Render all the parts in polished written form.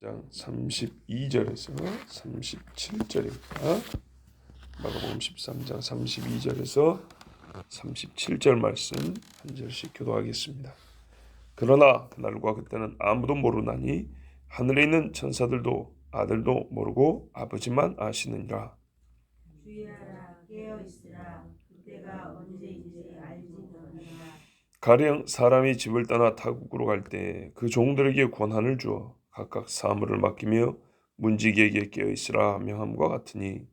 32절에서 37절입니다. 마가복음 13장 32절에서 37절 말씀 한 절씩 교도하겠습니다. 그러나 그날과 그때는 아무도 모르나니 하늘에 있는 천사들도 아들도 모르고 아버지만 아시느니라. 주의하라, 깨어 있으라. 그때가 언제인지 알지 못하느라. 가령 사람이 집을 떠나 타국으로 갈 때 그 종들에게 권한을 주어 각각 사물을 맡기며 문지기에게 깨어 있으라 명함과 같으니,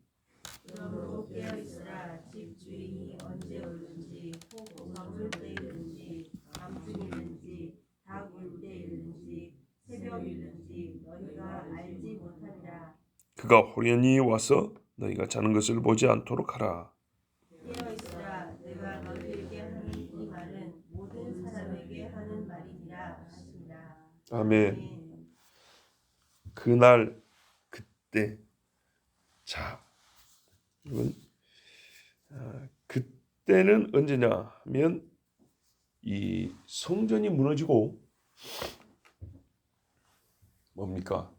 그러므로 깨어 있으라. 집 주인이 언제 오든지 혹 저물 때 이르든지 밤중이든지 닭 울 때 이르든지 새벽이든지 너희가 알지 못하리라. 그가 호련히 와서 너희가 자는 것을 보지 않도록 하라. 깨어 있으라. 내가 너희에게 하는 이 말은 모든 사람에게 하는 말이니라 하시니라. 아멘. 그날 그때, 자, 이건 그때는 언제냐 하면 이 성전이 무너지고 뭡니까?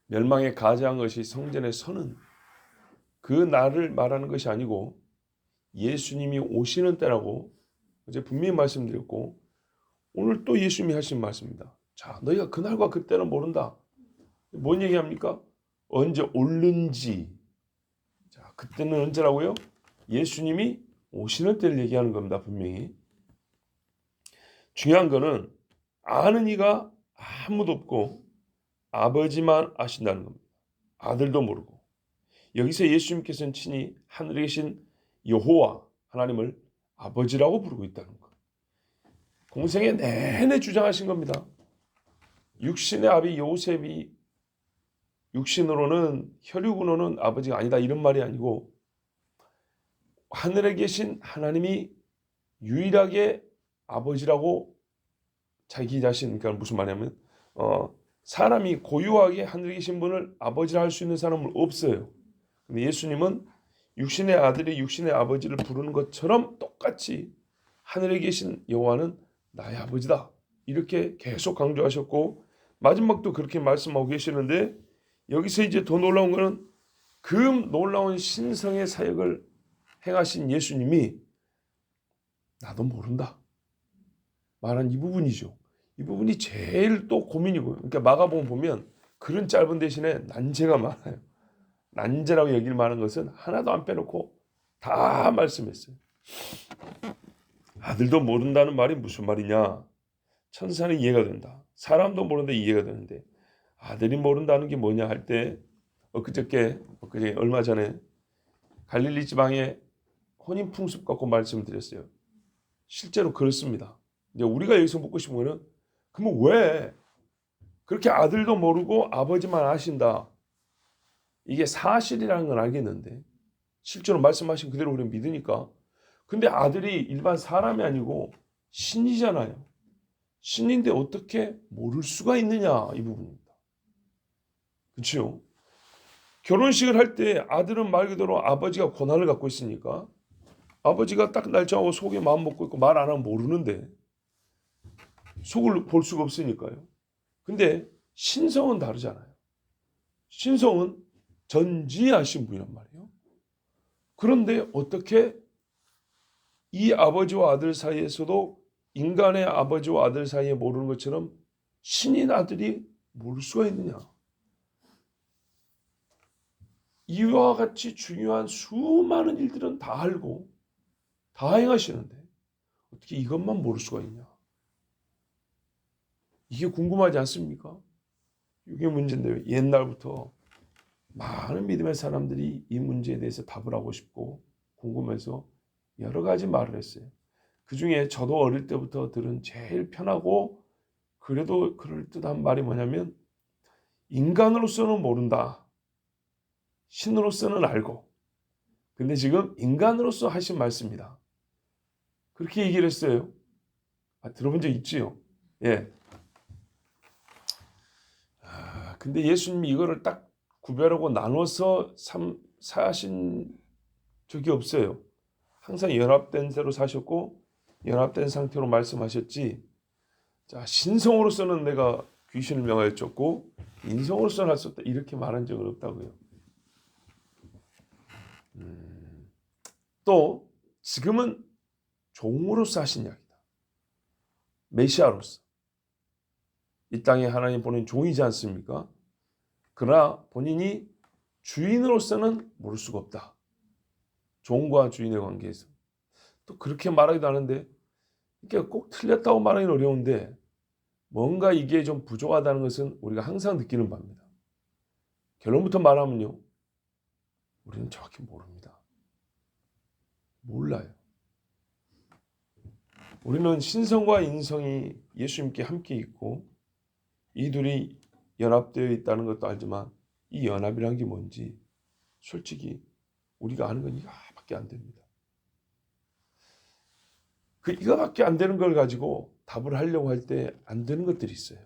멸망에 가장한 것이 성전에 서는 그 날을 말하는 것이 아니고 예수님이 오시는 때라고 어제 분명히 말씀드렸고, 오늘 또 예수님이 하신 말씀입니다. 자, 너희가 그날과 그때는 모른다. 뭔 얘기합니까? 언제 올는지. 자, 그때는 언제라고요? 예수님이 오시는 때를 얘기하는 겁니다. 분명히. 중요한 거는 아는 이가 아무도 없고 아버지만 아신다는 겁니다. 아들도 모르고. 여기서 예수님께서는 친히 하늘에 계신 여호와 하나님을 아버지라고 부르고 있다는 것. 공생애 내내 주장하신 겁니다. 육신의 아비 요셉이 육신으로는, 혈육으로는 아버지가 아니다 이런 말이 아니고, 하늘에 계신 하나님이 유일하게 아버지라고 자기 자신, 그러니까 무슨 말이냐면 사람이 고유하게 하늘에 계신 분을 아버지라 할 수 있는 사람은 없어요. 근데 예수님은 육신의 아들이 육신의 아버지를 부르는 것처럼 똑같이 하늘에 계신 여호와는 나의 아버지다 이렇게 계속 강조하셨고, 마지막도 그렇게 말씀하고 계시는데, 여기서 이제 더 놀라운 거는 그 놀라운 신성의 사역을 행하신 예수님이 나도 모른다 말한 이 부분이죠. 이 부분이 제일 또 고민이고요. 그러니까 마가복음 보면 글은 짧은 대신에 난제가 많아요. 난제라고 여길 만한 것은 하나도 안 빼놓고 다 말씀했어요. 아들도 모른다는 말이 무슨 말이냐? 천사는 이해가 된다. 사람도 모르는데 이해가 되는데 아들이 모른다는 게 뭐냐 할 때, 엊그제 얼마 전에 갈릴리 지방의 혼인 풍습 갖고 말씀드렸어요. 실제로 그렇습니다. 이제 우리가 여기서 묻고 싶은 거는, 그러면 왜 그렇게 아들도 모르고 아버지만 아신다? 이게 사실이라는 건 알겠는데 실제로 말씀하신 그대로 우리는 믿으니까. 근데 아들이 일반 사람이 아니고 신이잖아요. 신인데 어떻게 모를 수가 있느냐, 이 부분입니다. 그렇죠? 결혼식을 할 때 아들은 말 그대로 아버지가 권한을 갖고 있으니까 아버지가 딱 날짜하고 속에 마음 먹고 있고 말 안 하면 모르는데 속을 볼 수가 없으니까요. 근데 신성은 다르잖아요. 신성은 전지하신 분이란 말이에요. 그런데 어떻게 이 아버지와 아들 사이에서도 인간의 아버지와 아들 사이에 모르는 것처럼 신인 아들이 모를 수가 있느냐? 이와 같이 중요한 수많은 일들은 다 알고 다 행하시는데 어떻게 이것만 모를 수가 있냐? 이게 궁금하지 않습니까? 이게 문제인데요. 옛날부터 많은 믿음의 사람들이 이 문제에 대해서 답을 하고 싶고 궁금해서 여러 가지 말을 했어요. 그 중에 저도 어릴 때부터 들은 제일 편하고 그래도 그럴듯한 말이 뭐냐면, 인간으로서는 모른다. 신으로서는 알고. 근데 지금 인간으로서 하신 말씀이다. 그렇게 얘기를 했어요. 들어본 적 있지요? 예. 근데 예수님이 이거를 딱 구별하고 나눠서 사신 적이 없어요. 항상 연합된 대로 사셨고 연합된 상태로 말씀하셨지. 자, 신성으로서는 내가 귀신을 명하여 쫓고 인성으로서는 할 수 없다 이렇게 말한 적은 없다고요. 또 지금은 종으로서 하신 이야기다. 메시아로서 이 땅에 하나님 보낸 종이지 않습니까? 그러나 본인이 주인으로서는 모를 수가 없다. 종과 주인의 관계에서 또 그렇게 말하기도 하는데 이게 꼭 틀렸다고 말하기는 어려운데 뭔가 이게 좀 부족하다는 것은 우리가 항상 느끼는 바입니다. 결론부터 말하면요, 우리는 정확히 모릅니다. 몰라요. 우리는 신성과 인성이 예수님께 함께 있고 이 둘이 연합되어 있다는 것도 알지만 이 연합이란 게 뭔지 솔직히 우리가 아는 건 이거밖에 안 됩니다. 이거밖에 안 되는 걸 가지고 답을 하려고 할 때 안 되는 것들이 있어요.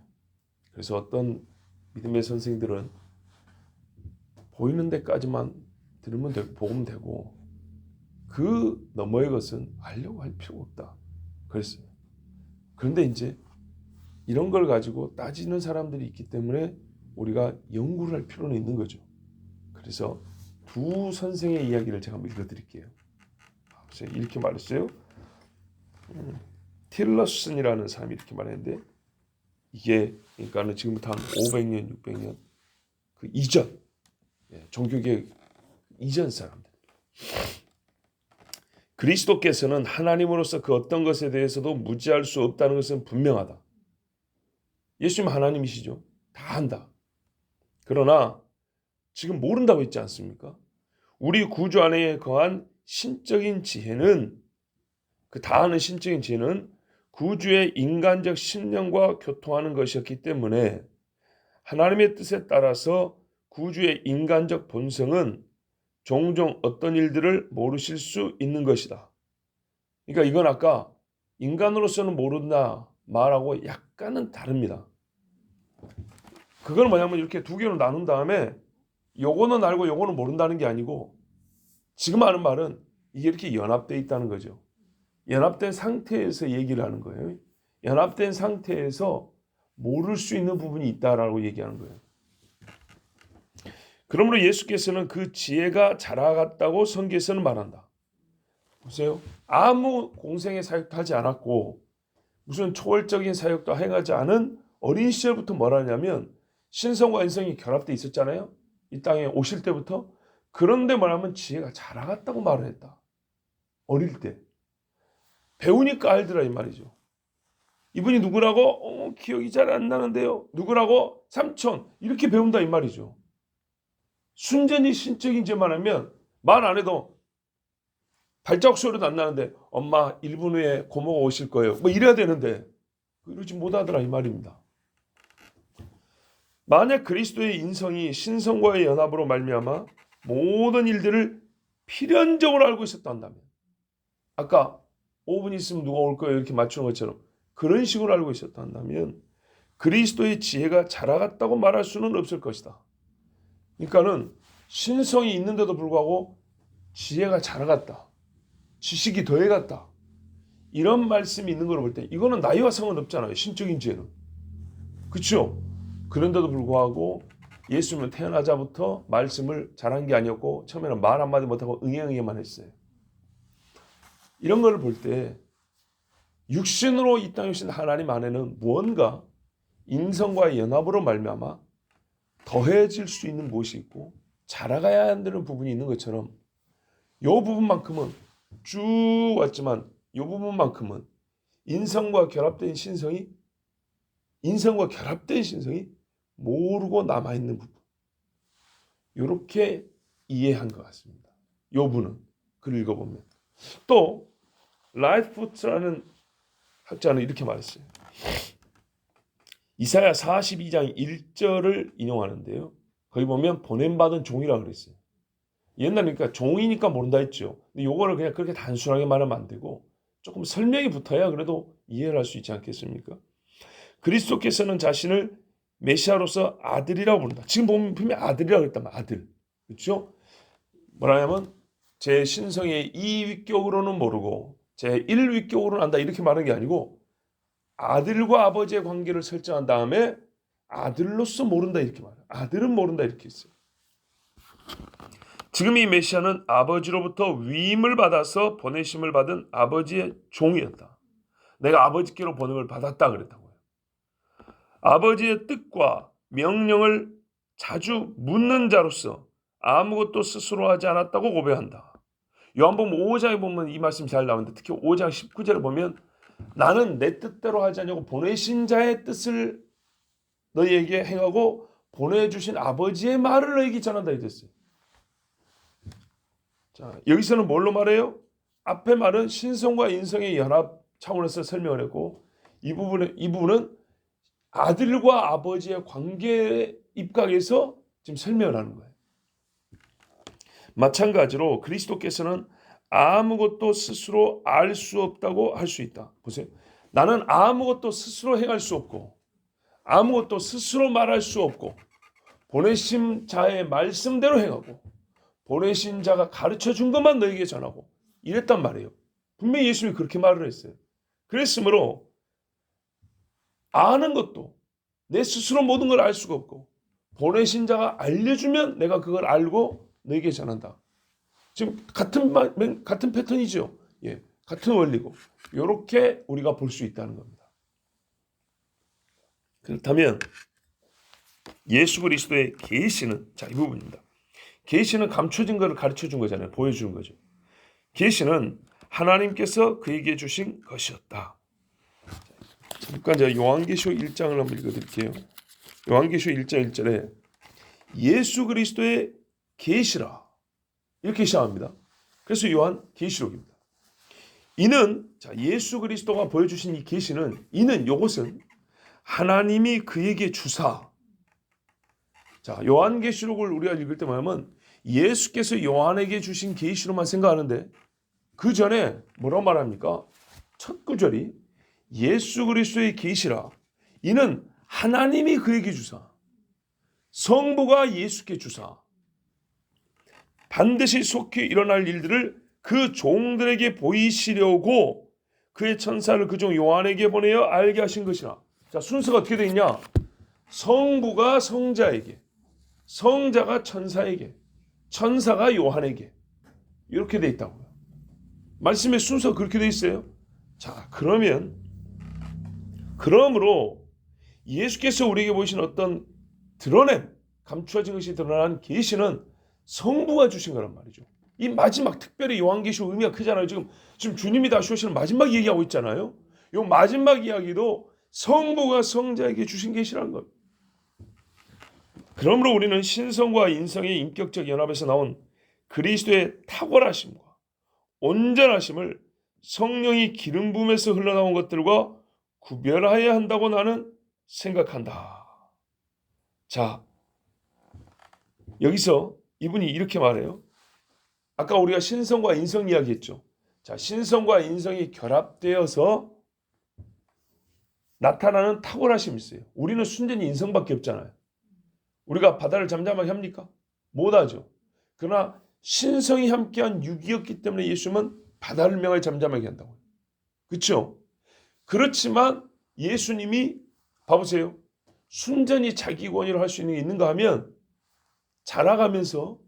그래서 어떤 믿음의 선생들은 보이는 데까지만 들으면 되고 보면 되고 그 너머의 것은 알려고 할 필요가 없다 그랬어요. 그런데 이제 이런 걸 가지고 따지는 사람들이 있기 때문에 우리가 연구를 할 필요는 있는 거죠. 그래서 두 선생의 이야기를 제가 한번 읽어드릴게요. 이렇게 말했어요. 틸러슨이라는 사람이 이렇게 말했는데 이게 그러니까는 지금부터 한 500년, 600년 그 이전 종교개혁 이전 사람들. 그리스도께서는 하나님으로서 그 어떤 것에 대해서도 무지할 수 없다는 것은 분명하다. 예수님 하나님이시죠. 다 한다. 그러나 지금 모른다고 했지 않습니까? 우리 구주 안에 거한 신적인 지혜는 그 다하는 신적인 지혜는 구주의 인간적 신령과 교통하는 것이었기 때문에 하나님의 뜻에 따라서 구주의 인간적 본성은 종종 어떤 일들을 모르실 수 있는 것이다. 그러니까 이건 아까 인간으로서는 모른다 말하고 약간은 다릅니다. 그건 뭐냐면 이렇게 두 개로 나눈 다음에 요거는 알고 요거는 모른다는 게 아니고 지금 하는 말은 이게 이렇게 연합되어 있다는 거죠. 연합된 상태에서 얘기를 하는 거예요. 연합된 상태에서 모를 수 있는 부분이 있다라고 얘기하는 거예요. 그러므로 예수께서는 그 지혜가 자라갔다고 성경에서는 말한다. 보세요. 아무 공생의 사역도 하지 않았고 무슨 초월적인 사역도 행하지 않은 어린 시절부터 뭘 하냐면 신성과 인성이 결합되어 있었잖아요. 이 땅에 오실 때부터. 그런데 뭐냐면 지혜가 자라갔다고 말을 했다. 어릴 때. 배우니까 알더라 이 말이죠. 이분이 누구라고? 기억이 잘 안 나는데요. 누구라고? 삼촌. 이렇게 배운다 이 말이죠. 순전히 신적인 죄만 하면 말 안 해도 발자국 소리도 안 나는데 엄마 1분 후에 고모가 오실 거예요. 뭐 이래야 되는데 이러지 못하더라 이 말입니다. 만약 그리스도의 인성이 신성과의 연합으로 말미암아 모든 일들을 필연적으로 알고 있었다 한다면 아까 5분 있으면 누가 올 거예요 이렇게 맞추는 것처럼 그런 식으로 알고 있었다 한다면 그리스도의 지혜가 자라갔다고 말할 수는 없을 것이다. 그러니까는 신성이 있는데도 불구하고 지혜가 자라갔다. 지식이 더해갔다. 이런 말씀이 있는 걸 볼 때 이거는 나이와 상관없잖아요. 신적인 지혜는. 그렇죠? 그런데도 불구하고 예수님은 태어나자부터 말씀을 잘한 게 아니었고 처음에는 말 한마디 못하고 응애응애만 했어요. 이런 걸 볼 때 육신으로 이 땅에 오신 하나님 안에는 무언가 인성과의 연합으로 말미암아 더해질 수 있는 무엇이 있고 자라가야 하는 부분이 있는 것처럼 이 부분만큼은 쭉 왔지만 이 부분만큼은 인성과 결합된 신성이 모르고 남아있는 부분 이렇게 이해한 것 같습니다. 이 부분은 글 읽어보면 또 라이프푸트라는 학자는 이렇게 말했어요. 이사야 42장 1절을 인용하는데요. 거기 보면 보냄받은 종이라고 그랬어요. 옛날이니까 종이니까 모른다 했죠. 근데 요거를 그냥 그렇게 단순하게 말하면 안 되고 조금 설명이 붙어야 그래도 이해를 할 수 있지 않겠습니까? 그리스도께서는 자신을 메시아로서 아들이라고 부른다. 지금 보면 분명히 아들이라고 그랬단 말이야. 아들. 그렇죠? 뭐라냐면 제 신성의 2위격으로는 모르고 제 1위격으로는 안다 이렇게 말하는 게 아니고 아들과 아버지의 관계를 설정한 다음에 아들로서 모른다 이렇게 말해요. 아들은 모른다 이렇게 했어요. 지금 이 메시아는 아버지로부터 위임을 받아서 보내심을 받은 아버지의 종이었다. 내가 아버지께로 보냄을 받았다 그랬다고요. 아버지의 뜻과 명령을 자주 묻는 자로서 아무것도 스스로 하지 않았다고 고백한다. 요한복음 5장에 보면 이 말씀 잘 나오는데 특히 5장 19절에 보면 나는 내 뜻대로 하지 않냐고 보내신 자의 뜻을 너희에게 행하고 보내주신 아버지의 말을 너희에게 전한다 이랬어요. 자, 여기서는 뭘로 말해요? 앞에 말은 신성과 인성의 연합 차원에서 설명을 했고 이 부분은 아들과 아버지의 관계에 입각해서 지금 설명을 하는 거예요. 마찬가지로 그리스도께서는 아무것도 스스로 알 수 없다고 할 수 있다. 보세요. 나는 아무것도 스스로 행할 수 없고 아무것도 스스로 말할 수 없고 보내신 자의 말씀대로 행하고 보내신 자가 가르쳐 준 것만 너에게 전하고 이랬단 말이에요. 분명히 예수님이 그렇게 말을 했어요. 그랬으므로 아는 것도 내 스스로 모든 걸 알 수가 없고 보내신 자가 알려주면 내가 그걸 알고 너에게 전한다. 지금 같은 패턴이죠. 예, 같은 원리고 이렇게 우리가 볼 수 있다는 겁니다. 그렇다면 예수 그리스도의 계시는 자, 이 부분입니다. 계시는 감춰진 것을 가르쳐 준 거잖아요. 보여주는 거죠. 계시는 하나님께서 그에게 주신 것이었다. 잠깐 제가 요한계시록 1장을 한번 읽어드릴게요. 요한계시록 1장 1절에 예수 그리스도의 계시라 이렇게 시작합니다. 그래서 요한계시록입니다. 이는 자 예수 그리스도가 보여주신 이 계시는 이는 요것은 하나님이 그에게 주사 자 요한계시록을 우리가 읽을 때 뭐냐면 예수께서 요한에게 주신 계시로만 생각하는데 그 전에 뭐라고 말합니까? 첫 구절이 예수 그리스도의 계시라 이는 하나님이 그에게 주사 성부가 예수께 주사 반드시 속히 일어날 일들을 그 종들에게 보이시려고 그의 천사를 그 종 요한에게 보내어 알게 하신 것이라. 자 순서가 어떻게 되어 있냐? 성부가 성자에게 성자가 천사에게 천사가 요한에게 이렇게 되어 있다고요. 말씀의 순서가 그렇게 되어 있어요. 자 그러므로 예수께서 우리에게 보이신 어떤 드러냄 감추어진 것이 드러난 계시는 성부가 주신 거란 말이죠. 이 마지막 특별히 요한계시록 의미가 크잖아요. 지금 주님이 다시 오시는 마지막 얘기하고 있잖아요. 이 마지막 이야기도 성부가 성자에게 주신 계시라는 겁니다. 그러므로 우리는 신성과 인성의 인격적 연합에서 나온 그리스도의 탁월하심과 온전하심을 성령이 기름 부음에서 흘러나온 것들과 구별하여야 한다고 나는 생각한다. 자, 여기서 이분이 이렇게 말해요. 아까 우리가 신성과 인성 이야기했죠. 자, 신성과 인성이 결합되어서 나타나는 탁월하심이 있어요. 우리는 순전히 인성밖에 없잖아요. 우리가 바다를 잠잠하게 합니까? 못하죠. 그러나 신성이 함께한 육이었기 때문에 예수님은 바다를 명하여 잠잠하게 한다고요. 그렇죠? 그렇지만 예수님이 봐보세요. 순전히 자기 권위로 할 수 있는 게 있는가 하면 자라가면서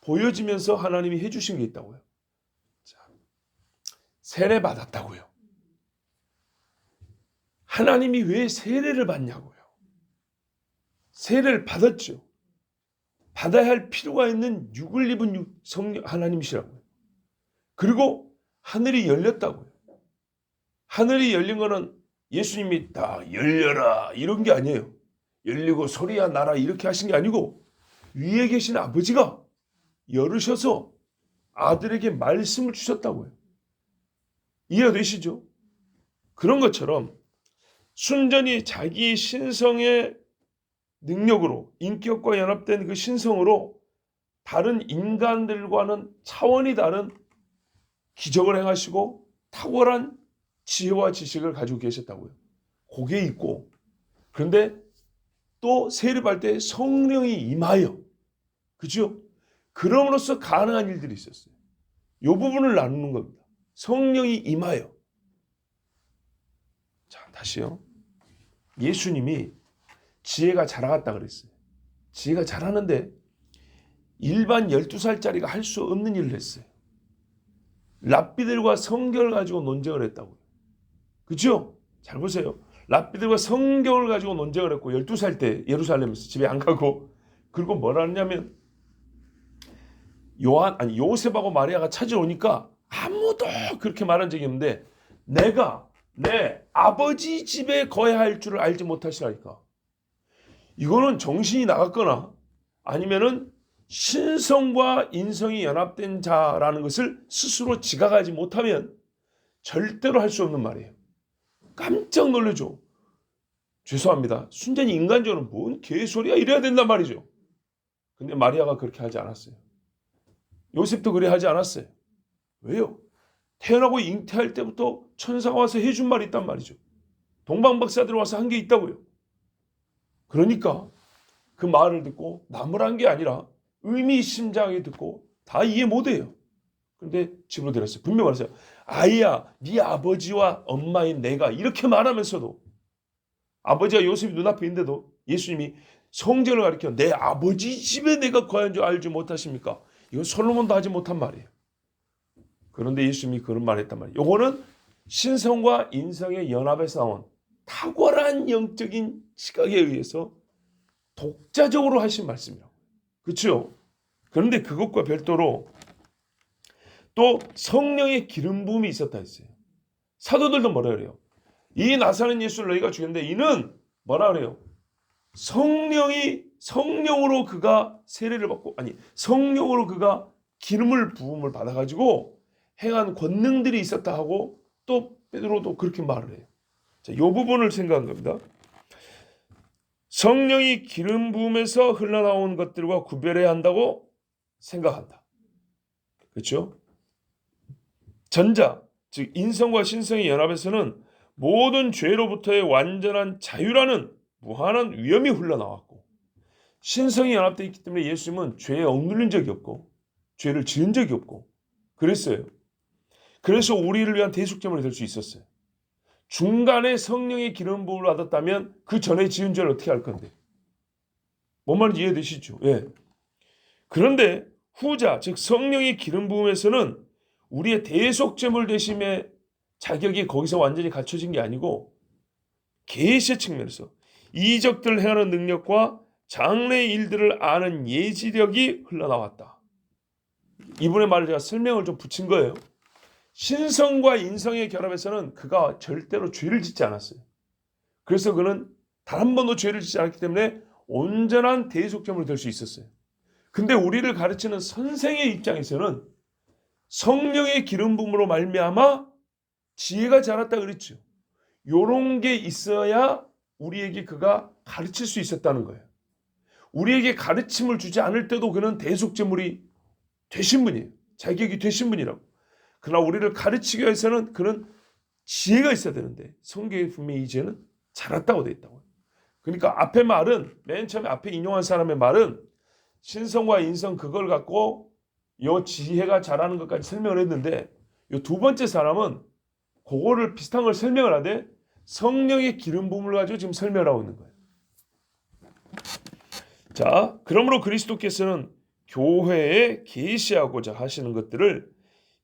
보여지면서 하나님이 해주신 게 있다고요. 자, 세례 받았다고요. 하나님이 왜 세례를 받냐고요. 세례를 받았죠. 받아야 할 필요가 있는 육을 입은 성령 하나님이시라고요. 그리고 하늘이 열렸다고요. 하늘이 열린 거는 예수님이 다 열려라 이런 게 아니에요. 열리고 소리야 나라 이렇게 하신 게 아니고 위에 계신 아버지가 열으셔서 아들에게 말씀을 주셨다고요. 이해가 되시죠? 그런 것처럼 순전히 자기 신성의 능력으로 인격과 연합된 그 신성으로 다른 인간들과는 차원이 다른 기적을 행하시고 탁월한 지혜와 지식을 가지고 계셨다고요. 그게 있고 그런데 또 세례받을 때 성령이 임하여 그죠? 그럼으로써 가능한 일들이 있었어요. 이 부분을 나누는 겁니다. 성령이 임하여. 자, 다시요. 예수님이 지혜가 자라갔다 그랬어요. 지혜가 자라는데 일반 12살짜리가 할 수 없는 일을 했어요. 랍비들과 성경을 가지고 논쟁을 했다고요. 그렇죠? 잘 보세요. 랍비들과 성경을 가지고 논쟁을 했고 12살 때 예루살렘에서 집에 안 가고, 그리고 뭐라 하냐면 요셉하고 마리아가 찾아오니까 아무도 그렇게 말한 적이 없는데 내가 내 아버지 집에 거해야 할 줄을 알지 못하시라니까. 이거는 정신이 나갔거나 아니면은 신성과 인성이 연합된 자라는 것을 스스로 지각하지 못하면 절대로 할 수 없는 말이에요. 깜짝 놀라죠. 죄송합니다. 순전히 인간적으로 뭔 개소리야 이래야 된단 말이죠. 근데 마리아가 그렇게 하지 않았어요. 요셉도 그래 하지 않았어요. 왜요? 태어나고 잉태할 때부터 천사가 와서 해준 말이 있단 말이죠. 동방박사들 와서 한 게 있다고요. 그러니까 그 말을 듣고 나무란 게 아니라 의미심장하게 듣고 다 이해 못해요. 근데 집으로 데렸어요. 분명 말했어요. 아이야, 네 아버지와 엄마인 내가, 이렇게 말하면서도 아버지가 요셉이 눈앞에 있는데도 예수님이 성전을 가리켜 내 아버지 집에 내가 거한 줄 알지 못하십니까? 이건 솔로몬도 하지 못한 말이에요. 그런데 예수님이 그런 말을 했단 말이에요. 이거는 신성과 인성의 연합에서 나온 탁월한 영적인 시각에 의해서 독자적으로 하신 말씀이라고. 그렇죠? 그런데 그것과 별도로 또 성령의 기름 부음이 있었다 했어요. 사도들도 뭐라 그래요? 이 나사렛 예수를 너희가 죽였는데 이는 뭐라 그래요? 성령으로 그가 세례를 받고, 아니 성령으로 그가 기름을 부음을 받아가지고 행한 권능들이 있었다 하고, 또 베드로도 그렇게 말을 해요. 자, 이 부분을 생각한 겁니다. 성령이 기름 부음에서 흘러나온 것들과 구별해야 한다고 생각한다. 그렇죠? 전자, 즉 인성과 신성의 연합에서는 모든 죄로부터의 완전한 자유라는 무한한 위엄이 흘러나왔고, 신성이 연합되어 있기 때문에 예수님은 죄에 억눌린 적이 없고 죄를 지은 적이 없고 그랬어요. 그래서 우리를 위한 대속제물이 될 수 있었어요. 중간에 성령의 기름 부음을 받았다면 그 전에 지은 죄를 어떻게 할 건데? 뭔 말인지 이해되시죠? 예. 그런데 후자, 즉 성령의 기름 부음에서는 우리의 대속제물 되심의 자격이 거기서 완전히 갖춰진 게 아니고 계시의 측면에서 이적들을 행하는 능력과 장래의 일들을 아는 예지력이 흘러나왔다. 이분의 말을 제가 설명을 좀 붙인 거예요. 신성과 인성의 결합에서는 그가 절대로 죄를 짓지 않았어요. 그래서 그는 단 한 번도 죄를 짓지 않았기 때문에 온전한 대속제물이 될 수 있었어요. 근데 우리를 가르치는 선생의 입장에서는 성령의 기름 부음으로 말미암아 지혜가 자랐다 그랬죠. 요런 게 있어야 우리에게 그가 가르칠 수 있었다는 거예요. 우리에게 가르침을 주지 않을 때도 그는 대속제물이 되신 분이에요. 자격이 되신 분이라고. 그러나 우리를 가르치기 위해서는 그는 지혜가 있어야 되는데 성경에 분명히 이 지혜는 자랐다고 되어 있다고. 그러니까 앞에 말은, 맨 처음에 앞에 인용한 사람의 말은 신성과 인성 그걸 갖고 요 지혜가 자라는 것까지 설명을 했는데, 요 두 번째 사람은 그거를 비슷한 걸 설명을 하되 성령의 기름 부음을 가지고 지금 설명을 하고 있는 거예요. 자, 그러므로 그리스도께서는 교회에 계시하고자 하시는 것들을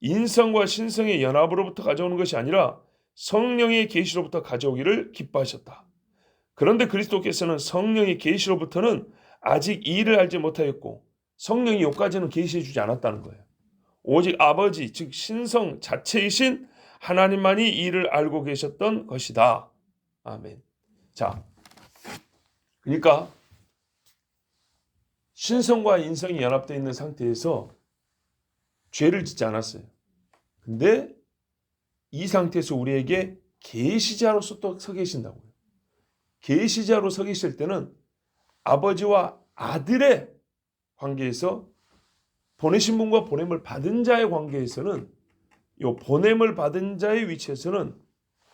인성과 신성의 연합으로부터 가져오는 것이 아니라 성령의 계시로부터 가져오기를 기뻐하셨다. 그런데 그리스도께서는 성령의 계시로부터는 아직 이 일을 알지 못하였고 성령이 여기까지는 계시해 주지 않았다는 거예요. 오직 아버지, 즉 신성 자체이신 하나님만이 이 일을 알고 계셨던 것이다. 아멘. 자, 그러니까 신성과 인성이 연합되어 있는 상태에서 죄를 짓지 않았어요. 근데 이 상태에서 우리에게 계시자로서 또 서 계신다고요. 계시자로 서 계실 때는 아버지와 아들의 관계에서, 보내신 분과 보냄을 받은 자의 관계에서는, 이 보냄을 받은 자의 위치에서는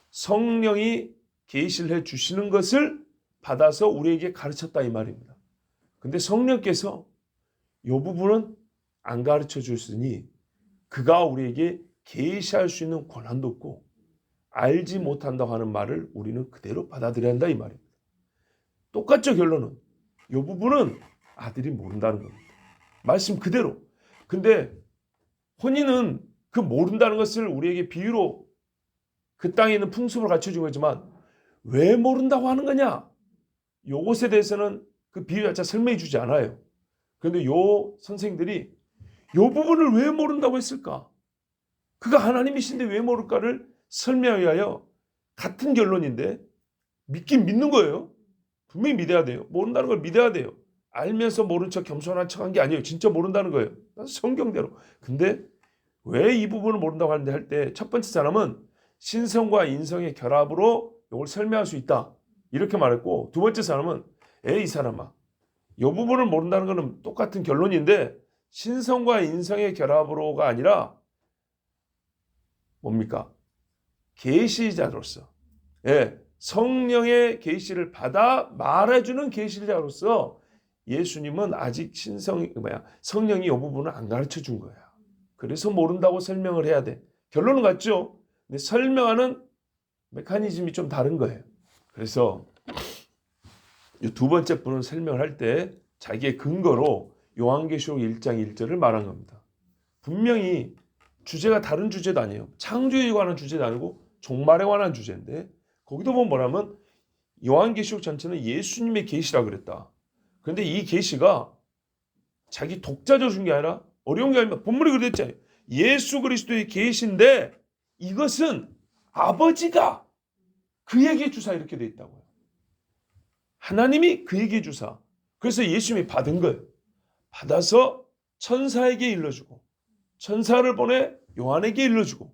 성령이 계시를 해 주시는 것을 받아서 우리에게 가르쳤다 이 말입니다. 근데 성령께서 이 부분은 안 가르쳐 주시니 그가 우리에게 계시할 수 있는 권한도 없고 알지 못한다고 하는 말을 우리는 그대로 받아들여야 한다 이 말입니다. 똑같죠, 결론은. 이 부분은 아들이 모른다는 겁니다. 말씀 그대로. 근데 혼인은 그 모른다는 것을 우리에게 비유로 그 땅에 있는 풍습을 갖춰준 거지만 왜 모른다고 하는 거냐? 요것에 대해서는 그 비유 자체가 설명해 주지 않아요. 그런데 요 선생들이 요 부분을 왜 모른다고 했을까? 그가 하나님이신데 왜 모를까를 설명하기 위하여 같은 결론인데 믿긴 믿는 거예요. 분명히 믿어야 돼요. 모른다는 걸 믿어야 돼요. 알면서 모른 척 겸손한 척한 게 아니에요. 진짜 모른다는 거예요. 성경대로. 근데 왜 이 부분을 모른다고 하는데 할 때 첫 번째 사람은 신성과 인성의 결합으로 이걸 설명할 수 있다. 이렇게 말했고 두 번째 사람은 이 사람아. 이 부분을 모른다는 것은 똑같은 결론인데 신성과 인성의 결합으로가 아니라 뭡니까? 계시자로서 성령의 계시를 받아 말해주는 계시자로서 예수님은 아직 성령이 이 부분을 안 가르쳐 준 거야. 그래서 모른다고 설명을 해야 돼. 결론은 같죠? 근데 설명하는 메커니즘이 좀 다른 거예요. 그래서 이 두 번째 분은 설명을 할 때 자기의 근거로 요한계시록 1장 1절을 말한 겁니다. 분명히 주제가 다른 주제도 아니에요. 창조에 관한 주제도 아니고 종말에 관한 주제인데 거기도 보면 뭐냐면 요한계시록 전체는 예수님의 계시라 그랬다. 그런데 이 계시가 자기 독자적 준 게 아니라 어려운 게 아니라 본문이 그랬잖아요. 예수 그리스도의 계시인데 이것은 아버지가 그에게 주사 이렇게 돼 있다고요. 하나님이 그에게 주사. 그래서 예수님이 받은 거예요. 받아서 천사에게 일러주고 천사를 보내 요한에게 일러주고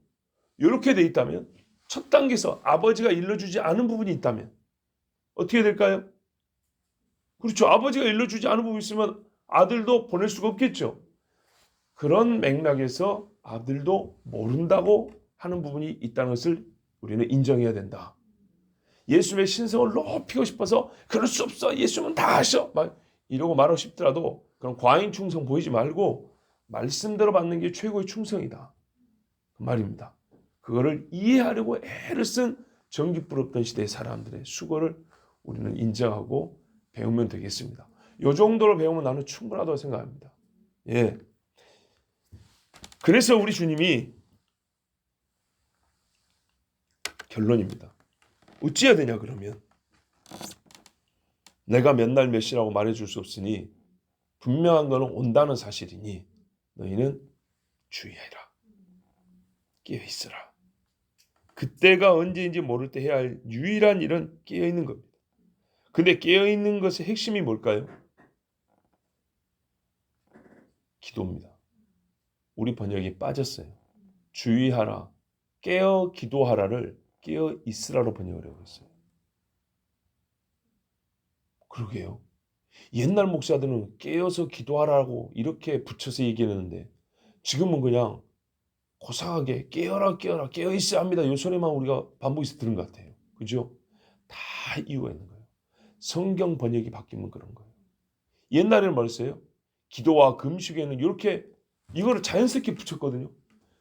이렇게 돼 있다면 첫 단계에서 아버지가 일러주지 않은 부분이 있다면 어떻게 될까요? 그렇죠. 아버지가 일러주지 않은 부분이 있으면 아들도 보낼 수가 없겠죠. 그런 맥락에서 아들도 모른다고 하는 부분이 있다는 것을 우리는 인정해야 된다. 예수님의 신성을 높이고 싶어서 그럴 수 없어. 예수님은 다 하셔. 막 이러고 말하고 싶더라도 그런 과잉 충성 보이지 말고 말씀대로 받는 게 최고의 충성이다. 그 말입니다. 그거를 이해하려고 애를 쓴 전깃불 없던 시대의 사람들의 수고를 우리는 인정하고 배우면 되겠습니다. 이 정도로 배우면 나는 충분하다고 생각합니다. 예. 그래서 우리 주님이 결론입니다. 어찌해야 되냐 그러면 내가 몇 날 몇 시라고 말해줄 수 없으니 분명한 것은 온다는 사실이니 너희는 주의하라. 깨어있으라. 그때가 언제인지 모를 때 해야 할 유일한 일은 깨어있는 겁니다. 근데 깨어있는 것의 핵심이 뭘까요? 기도입니다. 우리 번역이 빠졌어요. 주의하라. 깨어 기도하라를 깨어 있으라로 번역을 하고 있어요. 그러게요. 옛날 목사들은 깨어서 기도하라고 이렇게 붙여서 얘기했는데 지금은 그냥 고상하게 깨어라 깨어라 깨어 있어야 합니다. 이 소리만 우리가 반복해서 들은 것 같아요. 그죠? 다 이유가 있는 거예요. 성경 번역이 바뀌면 그런 거예요. 옛날에는 뭐랬어요? 기도와 금식에는 이렇게 이거를 자연스럽게 붙였거든요.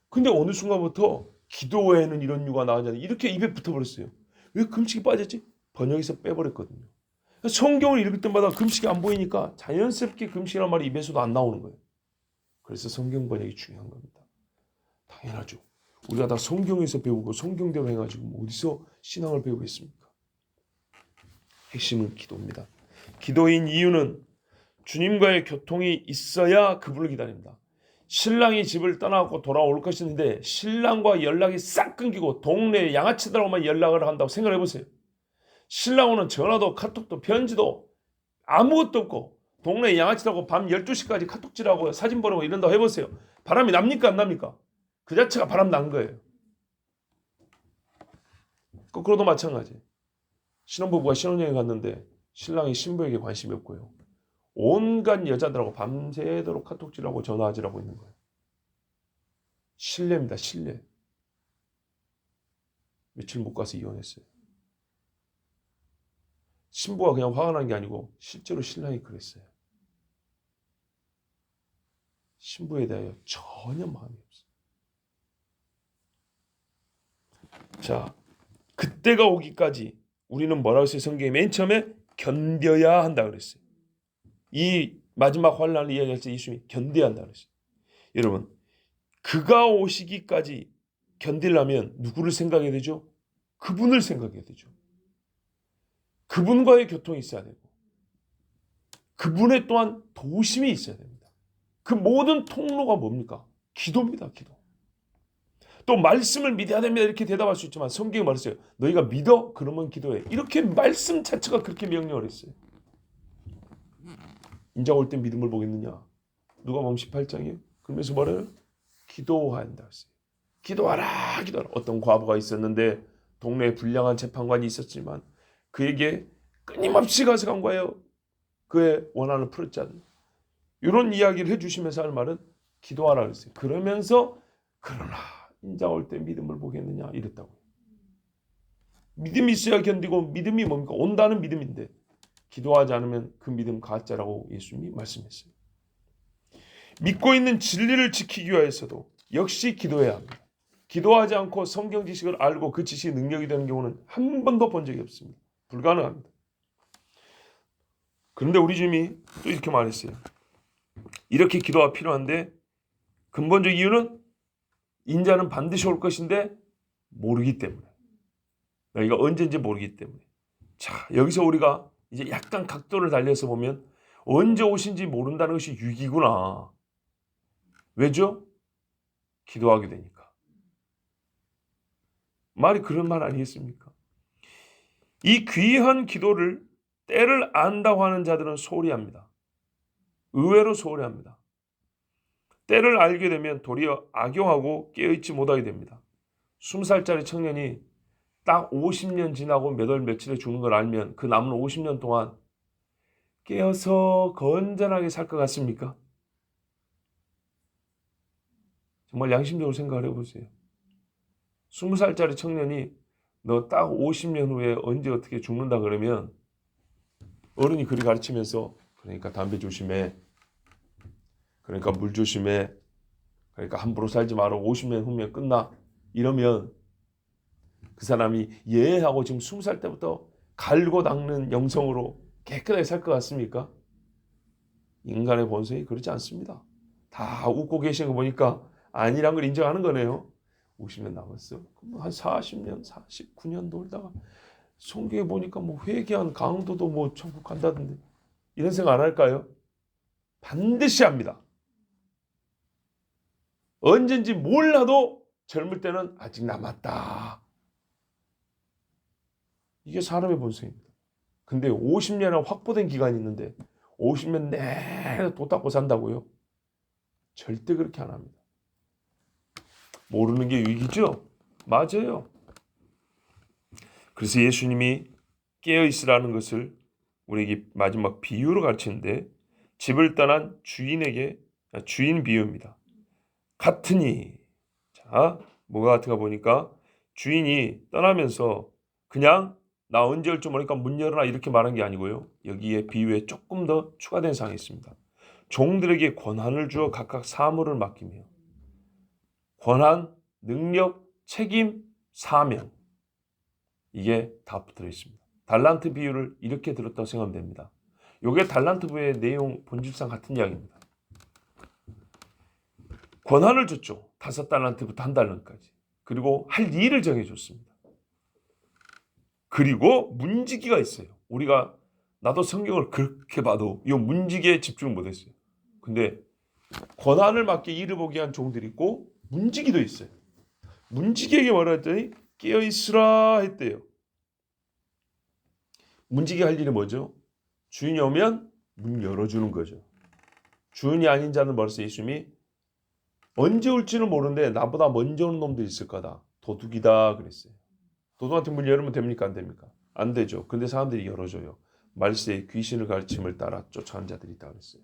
근데 어느 순간부터 기도 외에는 이런 이유가 나오잖아요. 이렇게 입에 붙어버렸어요. 왜 금식이 빠졌지? 번역에서 빼버렸거든요. 성경을 읽을 때마다 금식이 안 보이니까 자연스럽게 금식이라는 말이 입에서도 안 나오는 거예요. 그래서 성경 번역이 중요한 겁니다. 당연하죠. 우리가 다 성경에서 배우고 성경대로 해가지고 뭐 어디서 신앙을 배우겠습니까? 핵심은 기도입니다. 기도인 이유는 주님과의 교통이 있어야 그분을 기다립니다. 신랑이 집을 떠나고 돌아올 것인데 신랑과 연락이 싹 끊기고 동네 양아치들하고만 연락을 한다고 생각해 보세요. 신랑은 전화도 카톡도 편지도 아무것도 없고 동네 양아치들하고 밤 12시까지 카톡질하고 사진 보내고 이런다고 해보세요. 바람이 납니까 안 납니까? 그 자체가 바람 난 거예요. 거꾸로도 마찬가지. 신혼부부가 신혼여행 갔는데 신랑이 신부에게 관심이 없고요. 온갖 여자들하고 밤새도록 카톡질하고 전화하지라고 있는 거예요. 신뢰입니다. 신뢰. 며칠 못 가서 이혼했어요. 신부가 그냥 화가 난 게 아니고 실제로 신랑이 그랬어요. 신부에 대하여 전혀 마음이 없어요. 자, 그때가 오기까지 우리는 뭐라고 했어요? 성경에 맨 처음에 견뎌야 한다 그랬어요. 이 마지막 환란을 이야기할 때 예수님이 견뎌야 한다 그랬어요. 여러분, 그가 오시기까지 견디려면 누구를 생각해야 되죠? 그분을 생각해야 되죠. 그분과의 교통이 있어야 되고 그분의 또한 도우심이 있어야 됩니다. 그 모든 통로가 뭡니까? 기도입니다. 기도. 또 말씀을 믿어야 됩니다. 이렇게 대답할 수 있지만 성경이 말했어요. 너희가 믿어? 그러면 기도해. 이렇게 말씀 자체가 그렇게 명령을 했어요. 인자가 올 때 믿음을 보겠느냐? 누가복음 18장이에요. 그러면서 뭐래요? 기도해야 한다 했어요. 기도하라, 기도하라. 어떤 과부가 있었는데 동네에 불량한 재판관이 있었지만 그에게 끊임없이 가서 간 거예요. 그의 원한을 풀었지 않나. 이런 이야기를 해주시면서 하는 말은 기도하라 그랬어요. 그러면서 그러나 인자가 올 때 믿음을 보겠느냐 이랬다고. 믿음이 있어야 견디고 믿음이 뭡니까? 온다는 믿음인데 기도하지 않으면 그 믿음 가짜라고 예수님이 말씀했어요. 믿고 있는 진리를 지키기 위해서도 역시 기도해야 합니다. 기도하지 않고 성경 지식을 알고 그 지식이 능력이 되는 경우는 한 번도 본 적이 없습니다. 불가능합니다. 그런데 우리 주님이 또 이렇게 말했어요. 이렇게 기도가 필요한데 근본적 이유는 인자는 반드시 올 것인데 모르기 때문에. 너희가 언제인지 모르기 때문에. 자, 여기서 우리가 이제 약간 각도를 달려서 보면 언제 오신지 모른다는 것이 유기구나. 왜죠? 기도하게 되니까. 말이 그런 말 아니겠습니까? 이 귀한 기도를 때를 안다고 하는 자들은 소홀히 합니다. 의외로 소홀히 합니다. 때를 알게 되면 도리어 악용하고 깨어있지 못하게 됩니다. 20살짜리 청년이 딱 50년 지나고 몇 월 며칠에 죽는 걸 알면 그 남은 50년 동안 깨어서 건전하게 살 것 같습니까? 정말 양심적으로 생각을 해보세요. 20살짜리 청년이 너 딱 50년 후에 언제 어떻게 죽는다 그러면 어른이 그리 가르치면서 그러니까 담배 조심해. 그러니까 물 조심해. 그러니까 함부로 살지 마라. 50년 후면 끝나. 이러면 그 사람이 예 하고 지금 20살 때부터 갈고 닦는 영성으로 깨끗하게 살 것 같습니까? 인간의 본성이 그렇지 않습니다. 다 웃고 계시는 거 보니까 아니란 걸 인정하는 거네요. 50년 남았어. 한 40년, 49년 놀다가 성경에 보니까 뭐 회개한 강도도 뭐 천국 간다던데 이런 생각 안 할까요? 반드시 합니다. 언젠지 몰라도 젊을 때는 아직 남았다. 이게 사람의 본성입니다. 근데 50년이나 확보된 기간이 있는데 50년 내내 도 닦고 산다고요? 절대 그렇게 안 합니다. 모르는 게 유익이죠? 맞아요. 그래서 예수님이 깨어있으라는 것을 우리에게 마지막 비유로 가르치는데 집을 떠난 주인에게 주인 비유입니다. 같으니 자 뭐가 같은가 보니까 주인이 떠나면서 그냥 나 언제 올 줄 모르니까 문 열어라 이렇게 말한 게 아니고요. 여기에 비유에 조금 더 추가된 사항이 있습니다. 종들에게 권한을 주어 각각 사물을 맡기며 권한, 능력, 책임, 사명 이게 다 붙어 있습니다. 달란트 비유를 이렇게 들었다고 생각하면 됩니다. 이게 달란트 비유의 내용 본질상 같은 이야기입니다. 권한을 줬죠. 5달란트부터 1달란트까지. 그리고 할 일을 정해줬습니다. 그리고 문지기가 있어요. 우리가 나도 성경을 그렇게 봐도 이 문지기에 집중을 못했어요. 근데 권한을 맡게 일을 보게 한 종들이 있고 문지기도 있어요. 문지기에게 뭐라 했더니 깨어있으라 했대요. 문지기 할 일이 뭐죠? 주인이 오면 문 열어주는 거죠. 주인이 아닌 자는 벌써 예수님이 언제 올지는 모르는데 나보다 먼저 오는 놈들이 있을 거다. 도둑이다 그랬어요. 도둑한테 문 열으면 됩니까? 안 됩니까? 안 되죠. 근데 사람들이 열어줘요. 말세에 귀신을 가르침을 따라 쫓아간 자들이 있다 그랬어요.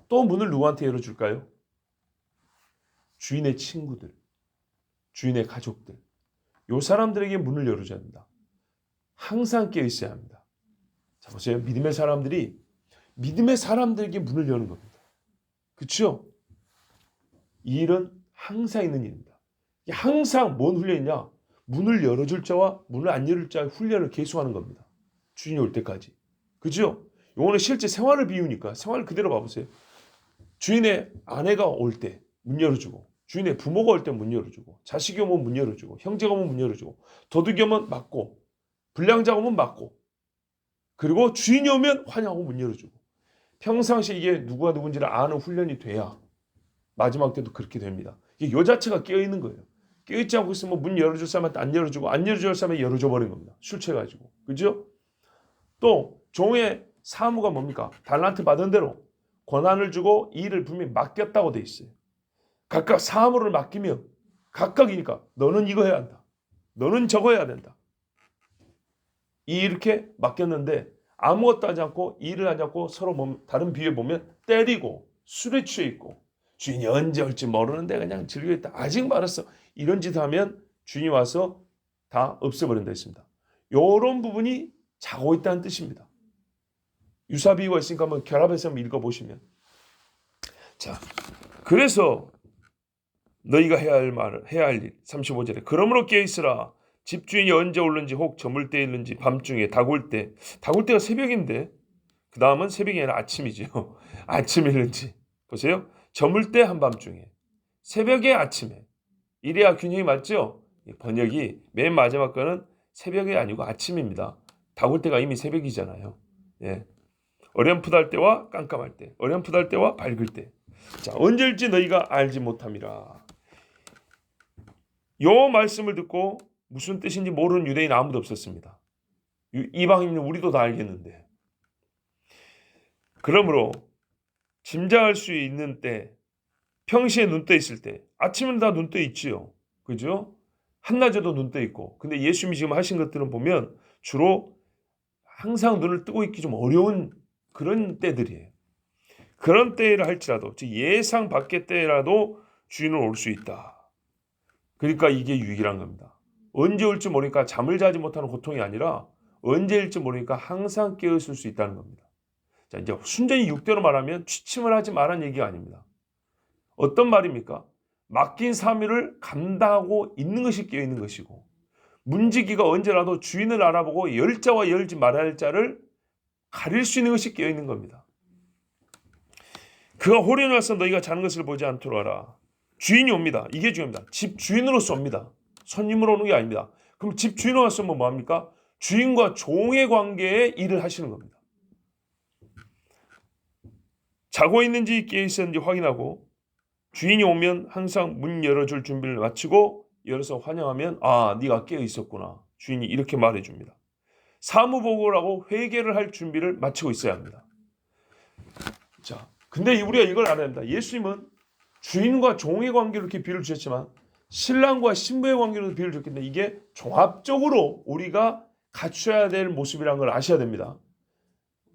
또 문을 누구한테 열어줄까요? 주인의 친구들, 주인의 가족들. 요 사람들에게 문을 열어줘야 합니다. 항상 깨어 있어야 합니다. 자 보세요. 믿음의 사람들에게 문을 여는 겁니다. 그렇죠? 이 일은 항상 있는 일입니다. 항상 뭔 훈련이냐? 문을 열어줄 자와 문을 안 열을 자의 훈련을 계속하는 겁니다. 주인이 올 때까지. 그죠? 요거는 실제 생활을 비우니까 생활을 그대로 봐보세요. 주인의 아내가 올 때 문 열어주고, 주인의 부모가 올 때 문 열어주고, 자식이 오면 문 열어주고, 형제가 오면 문 열어주고, 도둑이 오면 맞고, 불량자가 오면 맞고, 그리고 주인이 오면 환영하고 문 열어주고. 평상시 이게 누가 누군지를 아는 훈련이 돼야 마지막 때도 그렇게 됩니다. 이게 요 자체가 깨어있는 거예요. 깨어있지 않고 있으면 문 열어줄 사람한테 안 열어주고, 안 열어줄 사람한테 열어줘 버린 겁니다. 술 취해가지고. 그죠? 또 종의 사무가 뭡니까? 달란트 받은 대로 권한을 주고 일을 분명히 맡겼다고 돼 있어요. 각각 사무를 맡기면 각각이니까 너는 이거 해야 한다. 너는 저거 해야 된다. 이렇게 맡겼는데 아무것도 하지 않고 일을 하지 않고 서로 다른 비유에 보면 때리고 술에 취해 있고 주인이 언제 올지 모르는데 그냥 즐겨 있다. 아직 말았어. 이런 짓 하면 주인이 와서 다 없애버린다 했습니다. 이런 부분이 자고 있다는 뜻입니다. 유사비유가 있으니까 한번 결합해서 한번 읽어보시면. 자, 그래서 너희가 해야 할 일 35절에 그러므로 깨어있으라. 집주인이 언제 올는지 혹 저물 때 일는지 밤중에 닭올 때가 새벽인데 그 다음은 새벽이 아니라 아침이죠. 아침 일는지 보세요. 저물 때 한밤중에 새벽에 아침에 이래야 균형이 맞죠. 번역이 맨 마지막 거는 새벽이 아니고 아침입니다. 닭올 때가 이미 새벽이잖아요. 예. 어렴풋할 때와 깜깜할 때, 어렴풋할 때와 밝을 때. 자, 언제일지 너희가 알지 못함이라. 요 말씀을 듣고 무슨 뜻인지 모르는 유대인 아무도 없었습니다. 이방인은 우리도 다 알겠는데. 그러므로 짐작할 수 있는 때, 평시에 눈 떠 있을 때, 아침은 다 눈 떠 있지요. 그죠? 한낮에도 눈 떠 있고. 근데 예수님이 지금 하신 것들은 보면 주로 항상 눈을 뜨고 있기 좀 어려운 그런 때들이에요. 그런 때라 할지라도, 즉 예상 밖의 때라도 주인은 올 수 있다. 그러니까 이게 유익이란 겁니다. 언제 올지 모르니까 잠을 자지 못하는 고통이 아니라 언제일지 모르니까 항상 깨어있을 수 있다는 겁니다. 자, 이제 순전히 6대로 말하면 취침을 하지 말라는 얘기가 아닙니다. 어떤 말입니까? 맡긴 사명을 감당하고 있는 것이 깨어있는 것이고 문지기가 언제라도 주인을 알아보고 열 자와 열지 말아야 할 자를 가릴 수 있는 것이 깨어있는 겁니다. 그가 호련히 와서 너희가 자는 것을 보지 않도록 하라. 주인이 옵니다. 이게 중요합니다. 집 주인으로서 옵니다. 손님으로 오는 게 아닙니다. 그럼 집 주인으로 왔으면 뭐합니까? 주인과 종의 관계에 일을 하시는 겁니다. 자고 있는지 깨어 있었는지 확인하고 주인이 오면 항상 문 열어줄 준비를 마치고 열어서 환영하면 네가 깨어 있었구나. 주인이 이렇게 말해줍니다. 사무보고를 하고 회개를 할 준비를 마치고 있어야 합니다. 자, 근데 우리가 이걸 알아야 합니다. 예수님은 주인과 종의 관계로 이렇게 비유를 주셨지만 신랑과 신부의 관계로 비유를 줬는데 이게 종합적으로 우리가 갖춰야 될 모습이라는 걸 아셔야 됩니다.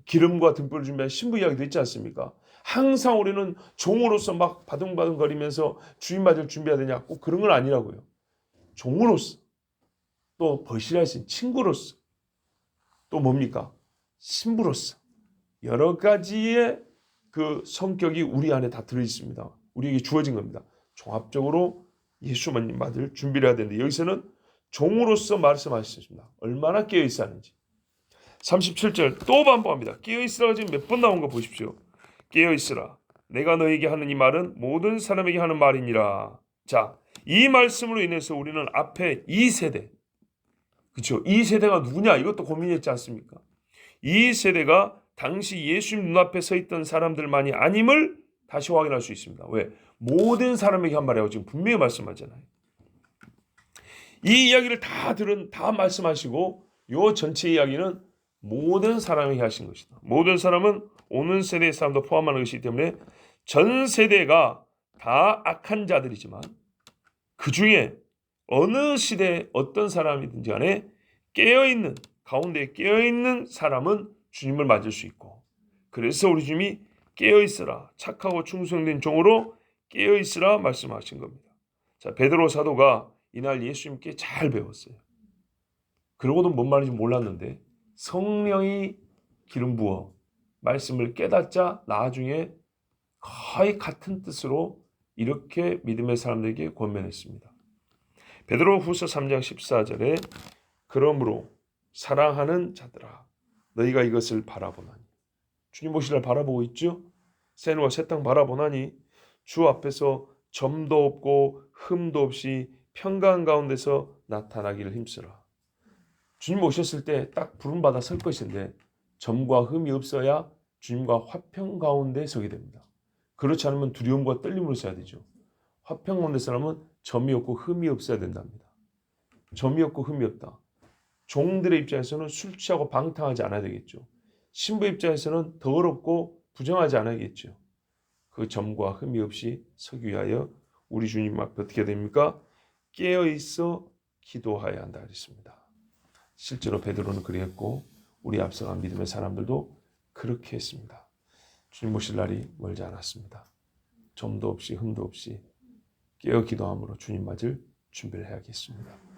기름과 등불을 준비한 신부 이야기도 있지 않습니까? 항상 우리는 종으로서 막 바둥바둥 거리면서 주인 맞을 준비해야 되냐? 꼭 그런 건 아니라고요. 종으로서 또 버실하신 친구로서 또 뭡니까? 신부로서 여러 가지의 그 성격이 우리 안에 다 들어있습니다. 우리에게 주어진 겁니다. 종합적으로 예수님 맞을 준비를 해야 되는데 여기서는 종으로서 말씀하셨습니다. 얼마나 깨어있어 하는지. 37절 또 반복합니다. 깨어있으라가 지금 몇 번 나온 거 보십시오. 깨어있으라. 내가 너에게 하는 이 말은 모든 사람에게 하는 말이니라. 자, 이 말씀으로 인해서 우리는 앞에 이 세대, 그렇죠? 이 세대가 누구냐? 이것도 고민했지 않습니까? 이 세대가 당시 예수님 눈앞에 서 있던 사람들만이 아님을 다시 확인할 수 있습니다. 왜? 모든 사람에게 한 말이라고 지금 분명히 말씀하잖아요. 이 이야기를 다 말씀하시고 요 전체 이야기는 모든 사람에게 하신 것이다. 모든 사람은 오는 세대의 사람도 포함하는 것이기 때문에 전 세대가 다 악한 자들이지만 그 중에 어느 시대에 어떤 사람이든지 간에 깨어있는 가운데 깨어있는 사람은 주님을 맞을 수 있고 그래서 우리 주님이 깨어있으라 착하고 충성된 종으로 깨어있으라 말씀하신 겁니다. 자, 베드로 사도가 이날 예수님께 잘 배웠어요. 그러고도 뭔 말인지 몰랐는데 성령이 기름 부어 말씀을 깨닫자 나중에 거의 같은 뜻으로 이렇게 믿음의 사람들에게 권면했습니다. 베드로 후서 3장 14절에 그러므로 사랑하는 자들아 너희가 이것을 바라보나니. 주님 오실 날 바라보고 있죠? 새누와 새 땅 바라보나니 주 앞에서 점도 없고 흠도 없이 평강 가운데서 나타나기를 힘쓰라. 주님 오셨을 때 딱 부름받아 설 것인데 점과 흠이 없어야 주님과 화평 가운데 서게 됩니다. 그렇지 않으면 두려움과 떨림으로 서야 되죠. 화평 가운데 서라면 점이 없고 흠이 없어야 된답니다. 점이 없고 흠이 없다. 종들의 입장에서는 술 취하고 방탕하지 않아야 되겠죠. 신부의 입장에서는 더럽고 부정하지 않아야겠죠. 그 점과 흠이 없이 서기 위하여 우리 주님 앞에 어떻게 됩니까? 깨어있어 기도해야 한다 그랬습니다. 실제로 베드로는 그랬고 우리 앞서간 믿음의 사람들도 그렇게 했습니다. 주님 오실 날이 멀지 않았습니다. 점도 없이 흠도 없이 깨어 기도함으로 주님 맞을 준비를 해야겠습니다.